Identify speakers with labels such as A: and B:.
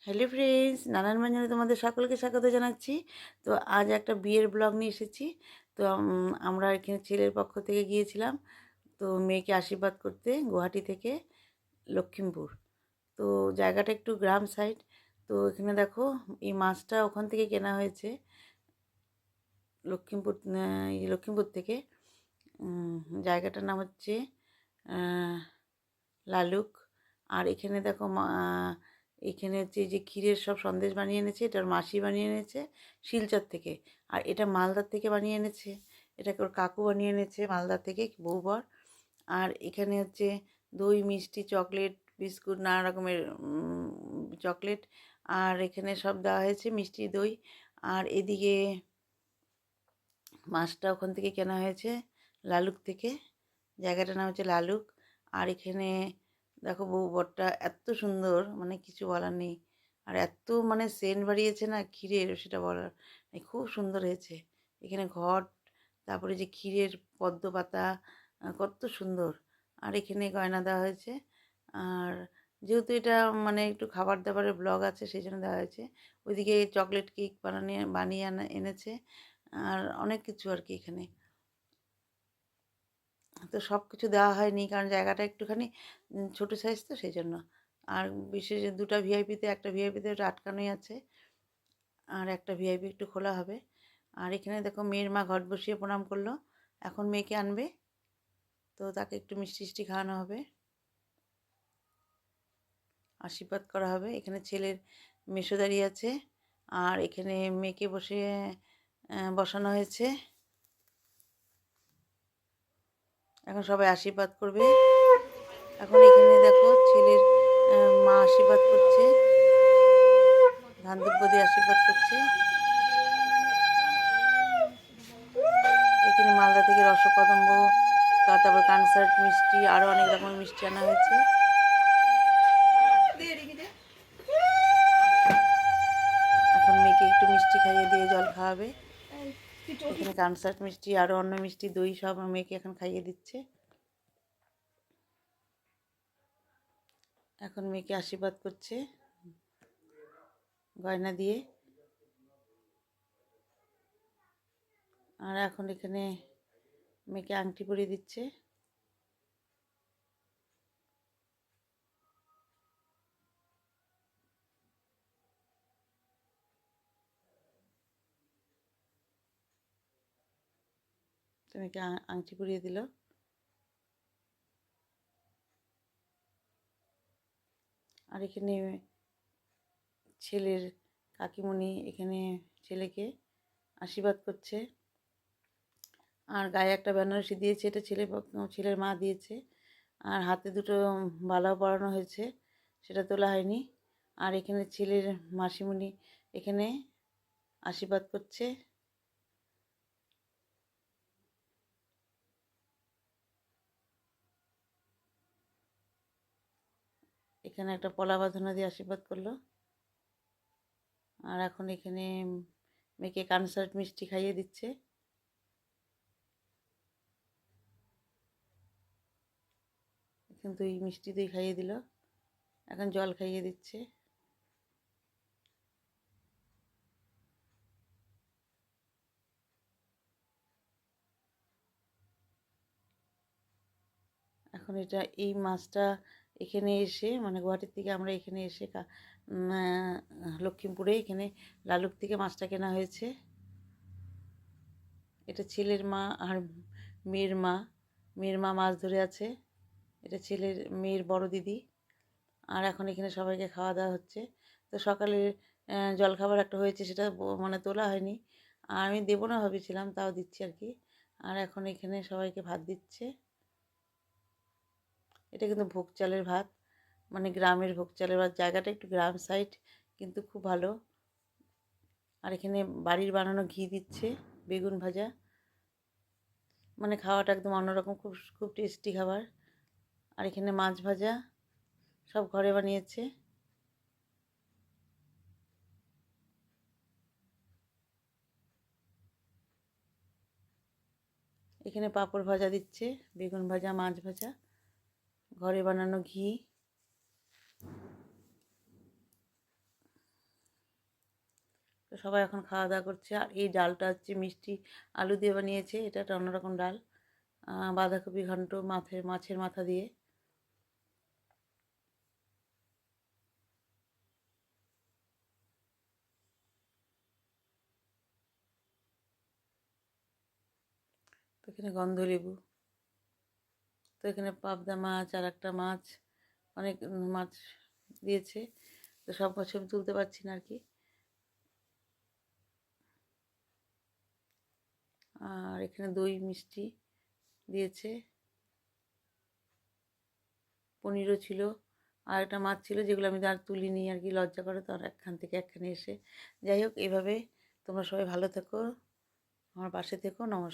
A: Hello friends, নানান বাজারে তোমাদের সকলকে স্বাগত জানাচ্ছি। তো আজ একটা বিয়ের ব্লগ নিয়ে এসেছি। তো আমরা এখানে ছেলের পক্ষ থেকে গিয়েছিলাম তো মেয়েকে আশীর্বাদ করতে গুয়াহাটি থেকে লক্ষ্মীমপুর। তো জায়গাটা একটু গ্রাম সাইড। তো এখানে দেখো এই মাছটা ওখান থেকে কেনা হয়েছে লক্ষ্মীমপুর, লক্ষ্মীমপুর থেকে। জায়গাটার নাম হচ্ছে লালুক। আর এখানে দেখো এখানে হচ্ছে যে ক্ষীরের সব সন্দেশ বানিয়ে এনেছে, এটার মাসি বানিয়ে এনেছে শিলচর থেকে। আর এটা মালদার থেকে বানিয়ে এনেছে, এটাকে ওর কাকু বানিয়ে এনেছে মালদা থেকে, বউ বর। আর এখানে হচ্ছে দই, মিষ্টি, চকলেট, বিস্কুট, নানা রকমের চকলেট। আর এখানে সব দেওয়া হয়েছে মিষ্টি, দই। আর এদিকে মাছটা ওখান থেকে কেনা হয়েছে লালুক থেকে, জায়গাটার নাম হচ্ছে লালুক। আর এখানে দেখো বউ বরটা এত সুন্দর, মানে কিছু বলার নেই। আর এত মানে সেন্ট বাড়িয়েছে না ক্ষীরের, সেটা বলার নেই, খুব সুন্দর হয়েছে। এখানে ঘট, তারপরে যে ক্ষীরের পদ্ম পাতা, কত সুন্দর। আর এখানে গয়না দেওয়া হয়েছে। আর যেহেতু এটা মানে একটু খাবার দাবারের ব্লগ আছে, সেই জন্য দেওয়া হয়েছে। ওইদিকে চকলেট কেক বানিয়ে এনেছে। আর অনেক কিছু আর কি এখানে। তো সব কিছু দেওয়া হয়নি, কারণ জায়গাটা একটুখানি ছোটো সাইজ, তো সেই জন্য। আর বিশেষ দুটো ভিআইপিতে, একটা ভিআইপিতে ওটা আটকানোই আছে, আর একটা ভিআইপি একটু খোলা হবে। আর এখানে দেখো মেয়ের মা ঘট বসিয়ে প্রণাম করলো, এখন মেয়েকে আনবে, তো তাকে একটু মিষ্টি মিষ্টি খাওয়ানো হবে, আশীর্বাদ করা হবে। এখানে ছেলের মেসো দাঁড়িয়ে আছে, আর এখানে মেয়েকে বসানো হয়েছে। এখন সবাই আশীর্বাদ করবে। এখন এখানে দেখো ছেলের মা আশীর্বাদ করছে, ধান দুব্য দিয়ে আশীর্বাদ করছে। এখানে মালদা থেকে রসকদম্ব, তারপর কনসার্ট মিষ্টি, আরও অনেক রকমের মিষ্টি আনা হয়েছে। এখন মেয়েকে একটু মিষ্টি খাইয়ে দিয়ে জল খাওয়াবে। এখানে কনসার্ট মিষ্টি, আরও অন্য মিষ্টি, দই, সব মেয়েকে এখন খাইয়ে দিচ্ছে। এখন মেয়েকে আশীর্বাদ করছে গয়না দিয়ে। আর এখন এখানে মেয়েকে আংটি পরিয়ে দিচ্ছে। মেয়েকে আংটি পরিয়ে দিল। আর এখানে ছেলের কাকিমণি এখানে ছেলেকে আশীর্বাদ করছে। আর গায়ে একটা বেনারসি দিয়েছে, এটা ছেলের মা দিয়েছে। আর হাতে দুটো বালাও পরানো হয়েছে, সেটা তোলা হয়নি। আর এখানে ছেলের মাসিমণি এখানে আশীর্বাদ করছে। এখানে একটা পলা বাঁধানো দিয়ে আশীর্বাদ করলো। আর এখন এখানে মেয়েকে কনসার্ট মিষ্টি খাইয়ে দিচ্ছে। কিন্তু এই মিষ্টি দই খাইয়ে দিল, এখন জল খাইয়ে দিচ্ছে। এখন এই মাছটা এখানে এসে, মানে গুয়াহাটির থেকে আমরা এখানে এসে লক্ষ্মীমপুরে এখানে লালুক থেকে মাছটা কেনা হয়েছে। এটা ছেলের মা আর মেয়ের মা, মেয়ের মা মাছ ধরে আছে। এটা মেয়ের বড় দিদি। আর এখন এখানে সবাইকে খাওয়া দাওয়া হচ্ছে। তো সকালে জলখাবার একটা হয়েছে, সেটা মানে তোলা হয়নি, আর আমি দেবো না ভেবেছিলাম, তাও দিচ্ছি আর কি। আর এখন এখানে সবাইকে ভাত দিচ্ছে। এটা কিন্তু ভোগ চালের ভাত, মানে গ্রামের ভোগ চালের ভাত। জায়গাটা একটু গ্রাম সাইড, কিন্তু খুব ভালো। আর এখানে বাড়ির বানানো ঘি দিচ্ছে, বেগুন ভাজা, মানে খাওয়াটা একদম অন্যরকম, খুব খুব টেস্টি খাবার। আর এখানে মাছ ভাজা, সব ঘরে বানিয়েছে। এখানে পাঁপড় ভাজা দিচ্ছে, বেগুন ভাজা, মাছ ভাজা, ঘরে বানানো ঘি। সবাই এখন খাওয়া দাওয়া করছে। আর এই ডালটা হচ্ছে মিষ্টি আলু দিয়ে বানিয়েছে, এটা একটা অন্যরকম ডাল। বাঁধাকপি ঘন্ট মাছের মাথা দিয়ে। তো এখানে গন্ধলেবু, তো এখানে পাবদা মাছ আর একটা মাছ, অনেক মাছ দিয়েছে। তো সব মাছ আমি তুলতে পারছি না আর কি। আর এখানে দই মিষ্টি দিয়েছে, পনিরও ছিল, আর একটা মাছ ছিল যেগুলো আমি আর তুলিনি আর কি, লজ্জা করে তো, আর একখান থেকে একখানে এসে। যাই হোক, এইভাবে তোমরা সবাই ভালো থেকো, আমার পাশে থেকো। নমস্কার।